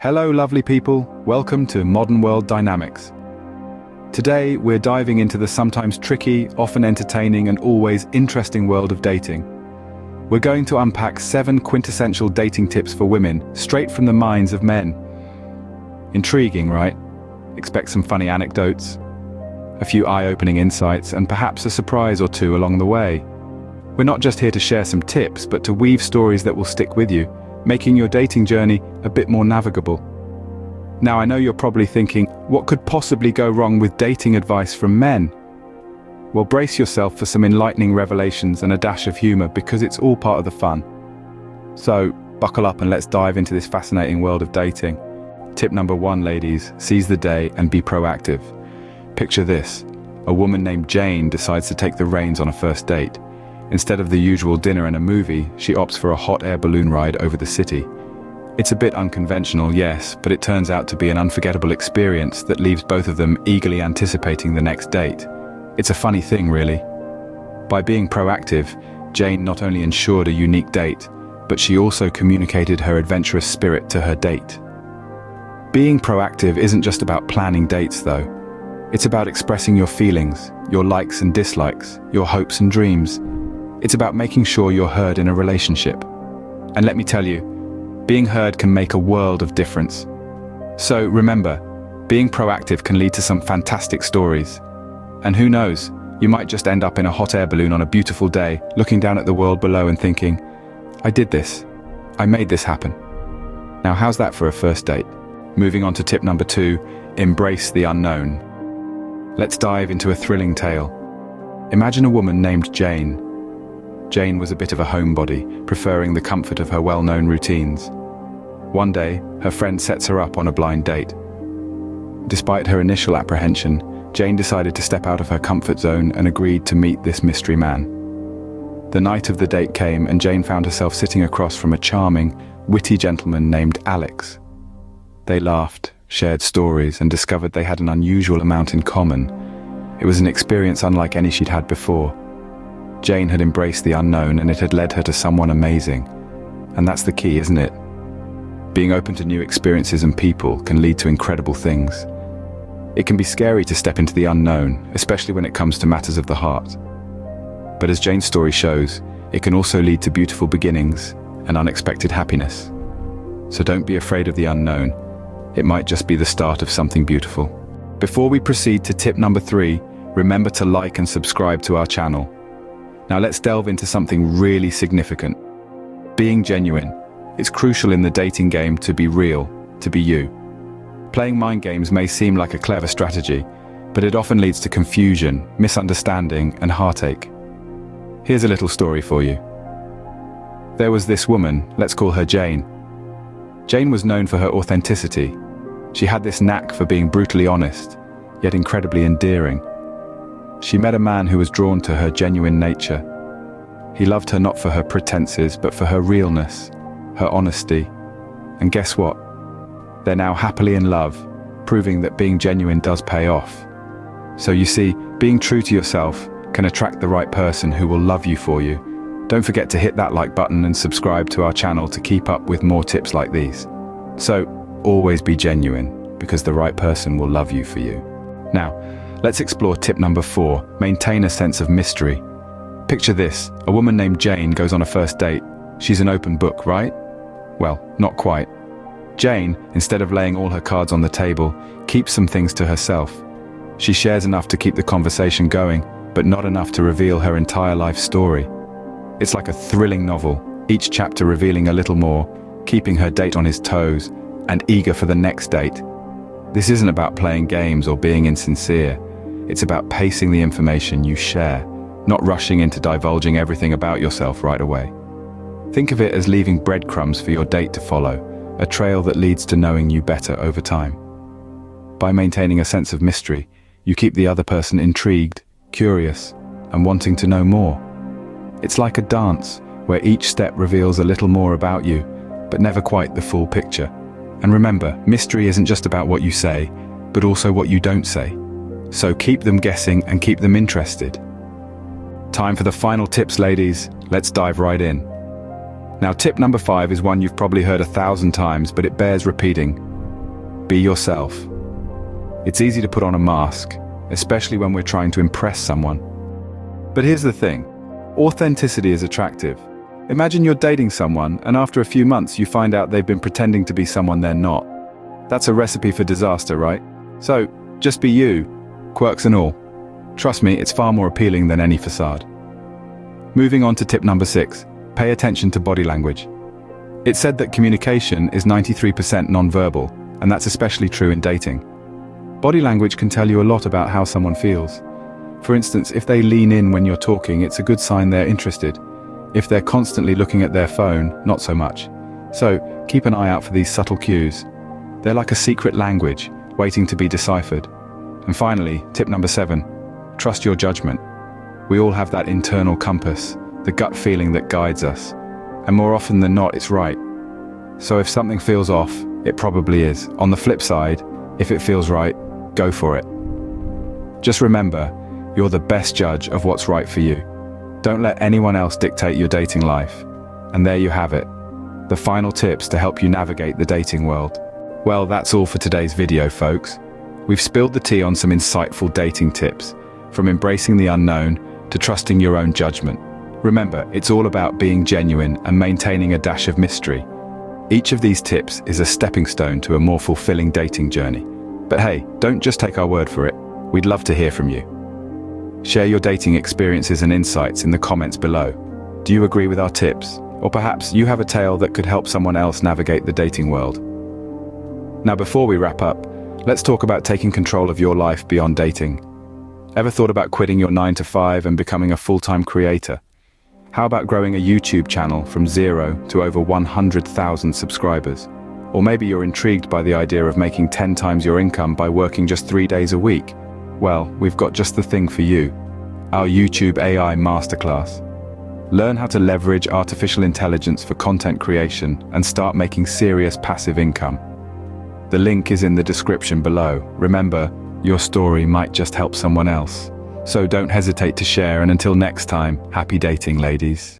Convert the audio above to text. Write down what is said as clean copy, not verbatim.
Hello lovely people, welcome to Modern World Dynamics. Today we're diving into the sometimes tricky, often entertaining and always interesting world of dating. We're going to unpack 7 quintessential dating tips for women, straight from the minds of men. Intriguing, right? Expect some funny anecdotes, a few eye-opening insights, and perhaps a surprise or two along the way. We're not just here to share some tips, but to weave stories that will stick with you, making your dating journey a bit more navigable. Now I know you're probably thinking, what could possibly go wrong with dating advice from men? Well, brace yourself for some enlightening revelations and a dash of humor, because it's all part of the fun. So, buckle up and let's dive into this fascinating world of dating. Tip number 1, ladies, seize the day and be proactive. Picture this: a woman named Jane decides to take the reins on a first date. Instead of the usual dinner and a movie, she opts for a hot air balloon ride over the city. It's a bit unconventional, yes, but it turns out to be an unforgettable experience that leaves both of them eagerly anticipating the next date. It's a funny thing, really. By being proactive, Jane not only ensured a unique date, but she also communicated her adventurous spirit to her date. Being proactive isn't just about planning dates, though. It's about expressing your feelings, your likes and dislikes, your hopes and dreams. It's about making sure you're heard in a relationship. And let me tell you, being heard can make a world of difference. So remember, being proactive can lead to some fantastic stories. And who knows, you might just end up in a hot air balloon on a beautiful day, looking down at the world below and thinking, I did this. I made this happen. Now how's that for a first date? Moving on to tip number 2, embrace the unknown. Let's dive into a thrilling tale. Imagine a woman named Jane. Jane was a bit of a homebody, preferring the comfort of her well-known routines. One day, her friend sets her up on a blind date. Despite her initial apprehension, Jane decided to step out of her comfort zone and agreed to meet this mystery man. The night of the date came and Jane found herself sitting across from a charming, witty gentleman named Alex. They laughed, shared stories, and discovered they had an unusual amount in common. It was an experience unlike any she'd had before. Jane had embraced the unknown and it had led her to someone amazing. And that's the key, isn't it? Being open to new experiences and people can lead to incredible things. It can be scary to step into the unknown, especially when it comes to matters of the heart. But as Jane's story shows, it can also lead to beautiful beginnings and unexpected happiness. So don't be afraid of the unknown. It might just be the start of something beautiful. Before we proceed to tip number 3, remember to like and subscribe to our channel. Now let's delve into something really significant. Being genuine. It's crucial in the dating game to be real, to be you. Playing mind games may seem like a clever strategy, but it often leads to confusion, misunderstanding, and heartache. Here's a little story for you. There was this woman, let's call her Jane. Jane was known for her authenticity. She had this knack for being brutally honest, yet incredibly endearing. She met a man who was drawn to her genuine nature. He loved her not for her pretenses, but for her realness, her honesty. And guess what? They're now happily in love, proving that being genuine does pay off. So you see, being true to yourself can attract the right person who will love you for you. Don't forget to hit that like button and subscribe to our channel to keep up with more tips like these. So, always be genuine, because the right person will love you for you. Now, let's explore tip number 4, maintain a sense of mystery. Picture this: a woman named Jane goes on a first date. She's an open book, right? Well, not quite. Jane, instead of laying all her cards on the table, keeps some things to herself. She shares enough to keep the conversation going, but not enough to reveal her entire life story. It's like a thrilling novel, each chapter revealing a little more, keeping her date on his toes, and eager for the next date. This isn't about playing games or being insincere. It's about pacing the information you share, not rushing into divulging everything about yourself right away. Think of it as leaving breadcrumbs for your date to follow, a trail that leads to knowing you better over time. By maintaining a sense of mystery, you keep the other person intrigued, curious, and wanting to know more. It's like a dance, where each step reveals a little more about you, but never quite the full picture. And remember, mystery isn't just about what you say, but also what you don't say. So keep them guessing and keep them interested. Time for the final tips, ladies. Let's dive right in. Now, tip number 5 is one you've probably heard 1,000 times, but it bears repeating. Be yourself. It's easy to put on a mask, especially when we're trying to impress someone. But here's the thing. Authenticity is attractive. Imagine you're dating someone, and after a few months you find out they've been pretending to be someone they're not. That's a recipe for disaster, right? So, just be you, quirks and all. Trust me, it's far more appealing than any facade. Moving on to tip number 6, pay attention to body language. It's said that communication is 93% non-verbal, and that's especially true in dating. Body language can tell you a lot about how someone feels. For instance, if they lean in when you're talking, it's a good sign they're interested. If they're constantly looking at their phone, not so much. So, keep an eye out for these subtle cues. They're like a secret language, waiting to be deciphered. And finally, tip number 7, trust your judgment. We all have that internal compass, the gut feeling that guides us. And more often than not, it's right. So if something feels off, it probably is. On the flip side, if it feels right, go for it. Just remember, you're the best judge of what's right for you. Don't let anyone else dictate your dating life. And there you have it, the final tips to help you navigate the dating world. Well, that's all for today's video, folks. We've spilled the tea on some insightful dating tips, from embracing the unknown to trusting your own judgment. Remember, it's all about being genuine and maintaining a dash of mystery. Each of these tips is a stepping stone to a more fulfilling dating journey. But hey, don't just take our word for it. We'd love to hear from you. Share your dating experiences and insights in the comments below. Do you agree with our tips? Or perhaps you have a tale that could help someone else navigate the dating world. Now, before we wrap up, let's talk about taking control of your life beyond dating. Ever thought about quitting your 9-to-5 and becoming a full-time creator? How about growing a YouTube channel from 0 to over 100,000 subscribers? Or maybe you're intrigued by the idea of making 10 times your income by working just 3 days a week. Well, we've got just the thing for you. Our YouTube AI Masterclass. Learn how to leverage artificial intelligence for content creation and start making serious passive income. The link is in the description below. Remember, your story might just help someone else. So don't hesitate to share, and until next time, happy dating, ladies.